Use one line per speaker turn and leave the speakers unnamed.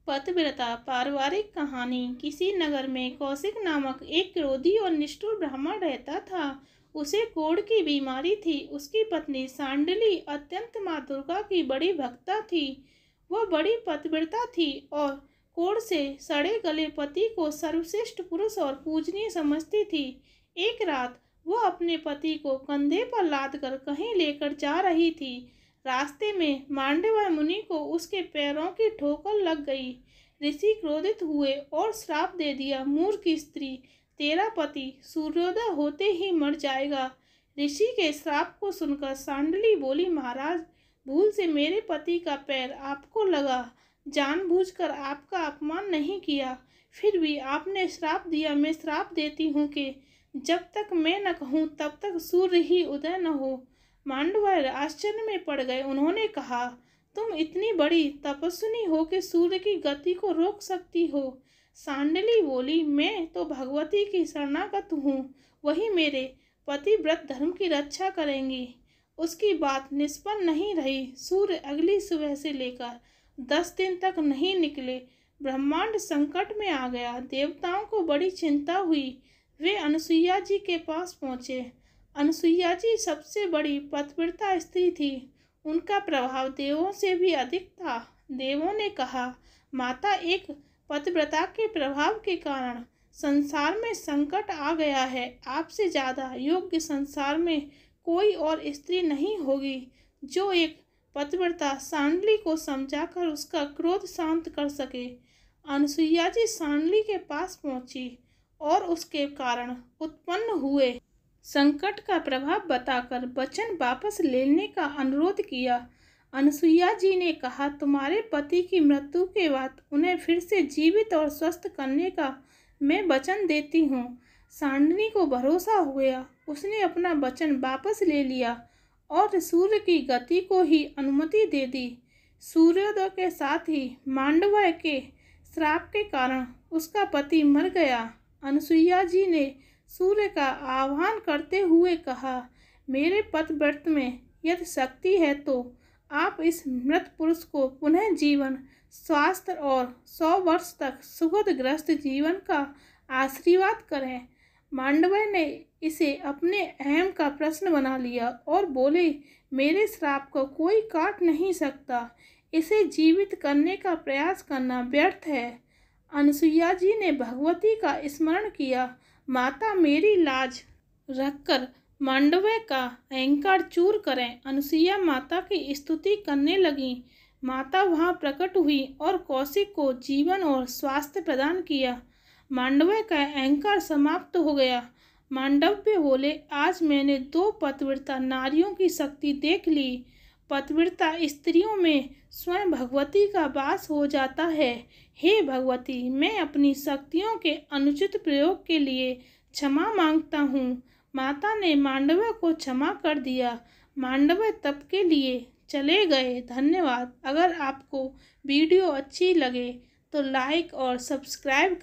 पतिव्रता पारिवारिक कहानी। किसी नगर में कौशिक नामक एक क्रोधी और निष्ठुर ब्राह्मण रहता था। उसे कोढ़ की बीमारी थी। उसकी पत्नी सांडली अत्यंत माँ दुर्गा की बड़ी भक्ता थी। वह बड़ी पतिव्रता थी और कोढ़ से सड़े गले पति को सर्वश्रेष्ठ पुरुष और पूजनीय समझती थी। एक रात वह अपने पति को कंधे पर लाद कर कहीं लेकर जा रही थी। रास्ते में मांडव्य मुनि को उसके पैरों की ठोकर लग गई। ऋषि क्रोधित हुए और श्राप दे दिया, मूर्ख स्त्री, तेरा पति सूर्योदय होते ही मर जाएगा। ऋषि के श्राप को सुनकर सांडली बोली, महाराज, भूल से मेरे पति का पैर आपको लगा, जानबूझकर आपका अपमान नहीं किया, फिर भी आपने श्राप दिया। मैं श्राप देती हूँ कि जब तक मैं न कहूँ तब तक सूर्य ही उदय न हो। मांडव्य आश्चर्य में पड़ गए। उन्होंने कहा, तुम इतनी बड़ी तपस्विनी हो कि सूर्य की गति को रोक सकती हो। सांडली बोली, मैं तो भगवती की शरणागत हूँ, वही मेरे पतिव्रत धर्म की रक्षा करेंगी। उसकी बात निष्फल नहीं रही। सूर्य अगली सुबह से लेकर 10 दिन तक नहीं निकले। ब्रह्मांड संकट में आ गया। देवताओं को बड़ी चिंता हुई। वे अनुसुईया जी के पास पहुँचे। अनुसुईया जी सबसे बड़ी पतिव्रता स्त्री थी। उनका प्रभाव देवों से भी अधिक था। देवों ने कहा, माता, एक पतिव्रता के प्रभाव के कारण संसार में संकट आ गया है। आपसे ज़्यादा योग्य संसार में कोई और स्त्री नहीं होगी जो एक पतिव्रता सांडली को समझाकर उसका क्रोध शांत कर सके। अनुसुईया जी सांडली के पास पहुंची और उसके कारण उत्पन्न हुए संकट का प्रभाव बताकर वचन वापस लेने का अनुरोध किया। अनुसुईया जी ने कहा, तुम्हारे पति की मृत्यु के बाद उन्हें फिर से जीवित और स्वस्थ करने का मैं वचन देती हूँ। सांडली को भरोसा हो गया। उसने अपना वचन वापस ले लिया और सूर्य की गति को ही अनुमति दे दी। सूर्योदय के साथ ही मांडव्य के श्राप के कारण उसका पति मर गया। अनुसुईया जी ने सूर्य का आह्वान करते हुए कहा, मेरे पतिव्रत में यदि शक्ति है तो आप इस मृत पुरुष को पुनः जीवन, स्वास्थ्य और 100 वर्ष तक सुखद ग्रस्त जीवन का आशीर्वाद करें। मांडव्य ने इसे अपने अहम का प्रश्न बना लिया और बोले, मेरे श्राप को कोई काट नहीं सकता। इसे जीवित करने का प्रयास करना व्यर्थ है। अनुसुईया जी ने भगवती का स्मरण किया। माता, मेरी लाज रखकर मांडव्य का अहंकार चूर करें। अनुसुईया माता की स्तुति करने लगी। माता वहां प्रकट हुई और कौशिक को जीवन और स्वास्थ्य प्रदान किया। मांडव्य का अहंकार समाप्त हो गया। मांडव्य बोले, आज मैंने 2 पतिव्रता नारियों की शक्ति देख ली। पतिव्रता स्त्रियों में स्वयं भगवती का वास हो जाता है। हे भगवती, मैं अपनी शक्तियों के अनुचित प्रयोग के लिए क्षमा मांगता हूँ। माता ने मांडव्य को क्षमा कर दिया। मांडव्य तप के लिए चले गए। धन्यवाद। अगर आपको वीडियो अच्छी लगे तो लाइक और सब्सक्राइब